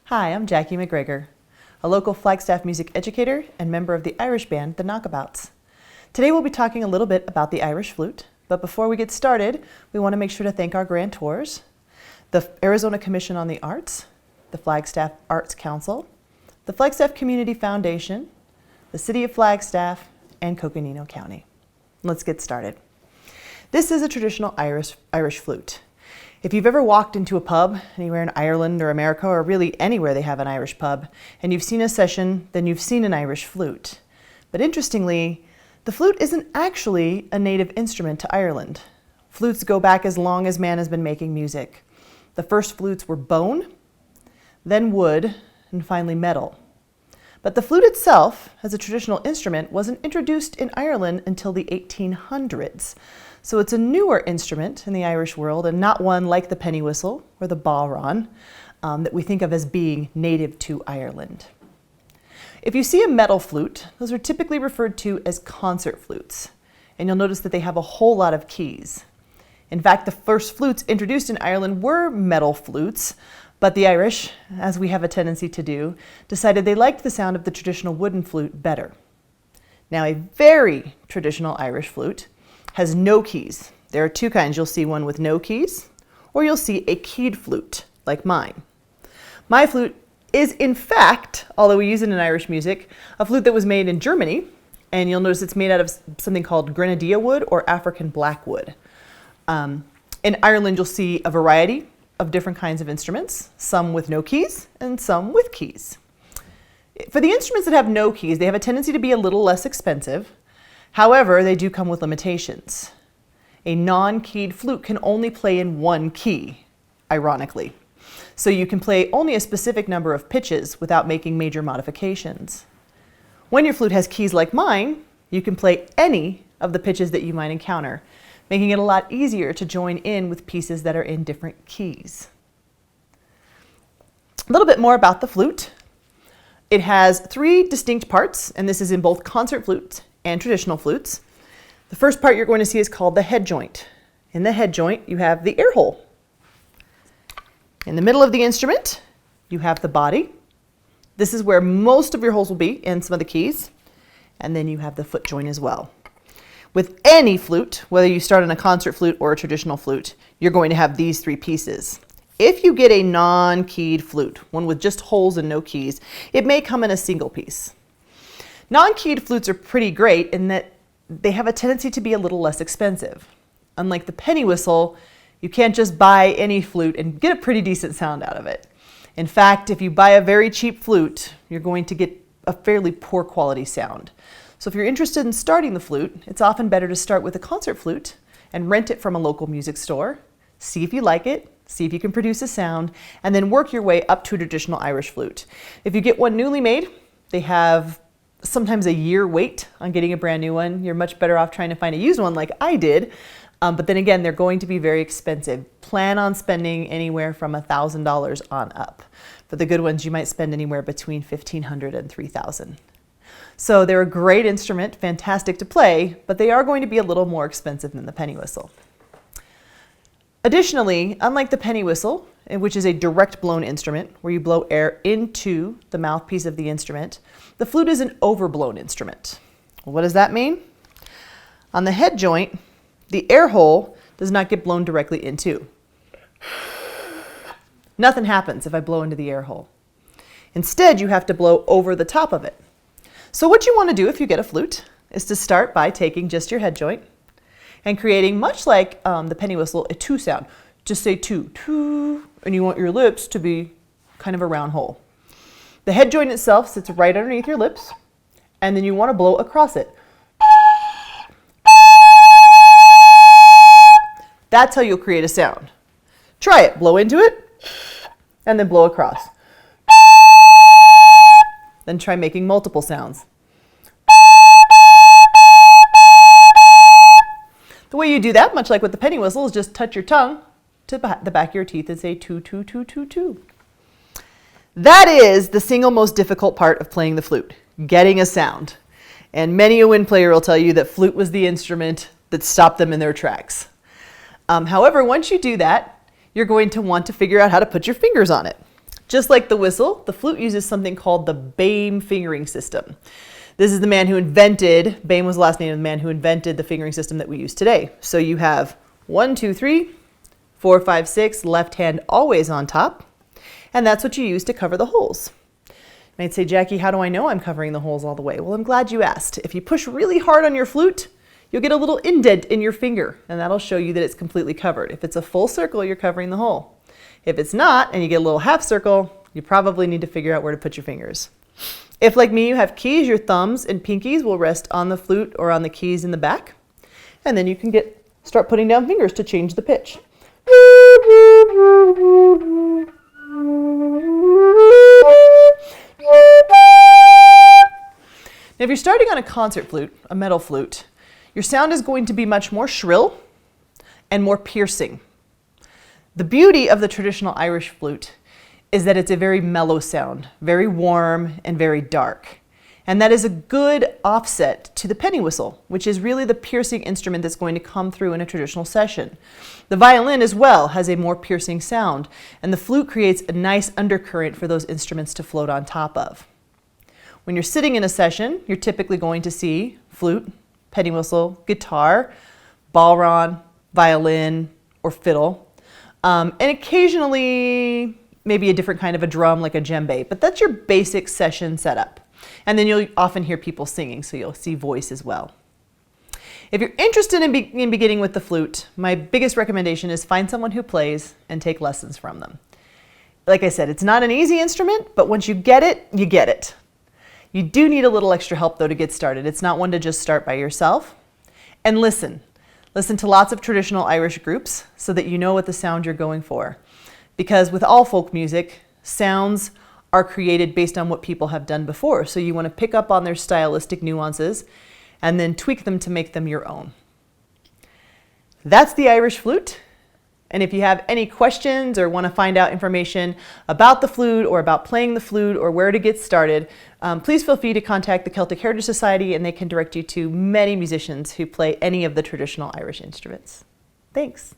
Hi, I'm Jacquie McGregor, a local Flagstaff music educator and member of the Irish band, The Knockabouts. Today we'll be talking a little bit about the Irish flute, but before we get started, we want to make sure to thank our grantors, the Arizona Commission on the Arts, the Flagstaff Arts Council, the Flagstaff Community Foundation, the City of Flagstaff, and Coconino County. Let's get started. This is a traditional Irish flute. If you've ever walked into a pub anywhere in Ireland or America, or really anywhere they have an Irish pub, and you've seen a session, then you've seen an Irish flute. But interestingly, the flute isn't actually a native instrument to Ireland. Flutes go back as long as man has been making music. The first flutes were bone, then wood, and finally metal. But the flute itself, as a traditional instrument, wasn't introduced in Ireland until the 1800s. So it's a newer instrument in the Irish world, and not one like the penny whistle or the bodhrán that we think of as being native to Ireland. If you see a metal flute, those are typically referred to as concert flutes, and you'll notice that they have a whole lot of keys. In fact, the first flutes introduced in Ireland were metal flutes, but the Irish, as we have a tendency to do, decided they liked the sound of the traditional wooden flute better. Now, a very traditional Irish flute has no keys. There are two kinds. You'll see one with no keys, or you'll see a keyed flute, like mine. My flute is, in fact, although we use it in Irish music, a flute that was made in Germany, and you'll notice it's made out of something called grenadilla wood or African blackwood. In Ireland, you'll see a variety of different kinds of instruments, some with no keys and some with keys. For the instruments that have no keys, they have a tendency to be a little less expensive. However, they do come with limitations. A non-keyed flute can only play in one key, ironically. So you can play only a specific number of pitches without making major modifications. When your flute has keys like mine, you can play any of the pitches that you might encounter, making it a lot easier to join in with pieces that are in different keys. A little bit more about the flute. It has three distinct parts, and this is in both concert flutes and traditional flutes. The first part you're going to see is called the head joint. In the head joint, you have the air hole. In the middle of the instrument, you have the body. This is where most of your holes will be in some of the keys. And then you have the foot joint as well. With any flute, whether you start on a concert flute or a traditional flute, you're going to have these three pieces. If you get a non-keyed flute, one with just holes and no keys, it may come in a single piece. Non-keyed flutes are pretty great in that they have a tendency to be a little less expensive. Unlike the penny whistle, you can't just buy any flute and get a pretty decent sound out of it. In fact, if you buy a very cheap flute, you're going to get a fairly poor quality sound. So if you're interested in starting the flute, it's often better to start with a concert flute and rent it from a local music store, see if you like it, see if you can produce a sound, and then work your way up to a traditional Irish flute. If you get one newly made, they have sometimes a year wait on getting a brand new one. You're much better off trying to find a used one like I did. But then again, they're going to be very expensive. Plan on spending anywhere from $1,000 on up. For the good ones, you might spend anywhere between $1,500 and $3,000. So they're a great instrument, fantastic to play, but they are going to be a little more expensive than the penny whistle. Additionally, unlike the penny whistle, which is a direct blown instrument where you blow air into the mouthpiece of the instrument, the flute is an overblown instrument. Well, what does that mean? On the head joint, the air hole does not get blown directly into. Nothing happens if I blow into the air hole. Instead, you have to blow over the top of it. So what you want to do if you get a flute is to start by taking just your head joint and creating, much like the penny whistle, a two sound. Just say two, two, and you want your lips to be kind of a round hole. The head joint itself sits right underneath your lips, and then you want to blow across it. That's how you'll create a sound. Try it. Blow into it, and then blow across. Then try making multiple sounds. The way you do that, much like with the penny whistle, is just touch your tongue to the back of your teeth and say two, two, two, two, two. That is the single most difficult part of playing the flute, getting a sound. And many a wind player will tell you that flute was the instrument that stopped them in their tracks. However, once you do that, you're going to want to figure out how to put your fingers on it. Just like the whistle, the flute uses something called the Bain fingering system. This is the man who invented, Bain was the last name of the man who invented the fingering system that we use today. So you have 1, 2, 3, 4, 5, 6, left hand always on top, and that's what you use to cover the holes. You might say, Jackie, how do I know I'm covering the holes all the way? Well, I'm glad you asked. If you push really hard on your flute, you'll get a little indent in your finger, and that'll show you that it's completely covered. If it's a full circle, you're covering the hole. If it's not, and you get a little half circle, you probably need to figure out where to put your fingers. If, like me, you have keys, your thumbs and pinkies will rest on the flute or on the keys in the back, and then you can start putting down fingers to change the pitch. Now, if you're starting on a concert flute, a metal flute, your sound is going to be much more shrill and more piercing. The beauty of the traditional Irish flute is that it's a very mellow sound, very warm and very dark. And that is a good offset to the penny whistle, which is really the piercing instrument that's going to come through in a traditional session. The violin as well has a more piercing sound, and the flute creates a nice undercurrent for those instruments to float on top of. When you're sitting in a session, you're typically going to see flute, penny whistle, guitar, ballron, violin, or fiddle, and occasionally maybe a different kind of a drum like a djembe, but that's your basic session setup. And then you'll often hear people singing, so you'll see voice as well. If you're interested in beginning with the flute, my biggest recommendation is find someone who plays and take lessons from them. Like I said, it's not an easy instrument, but once you get it, you get it. You do need a little extra help though to get started. It's not one to just start by yourself. And listen to lots of traditional Irish groups so that you know what the sound you're going for. Because with all folk music, sounds are created based on what people have done before. So you want to pick up on their stylistic nuances and then tweak them to make them your own. That's the Irish flute. And if you have any questions or want to find out information about the flute or about playing the flute or where to get started, please feel free to contact the Celtic Heritage Society, and they can direct you to many musicians who play any of the traditional Irish instruments. Thanks.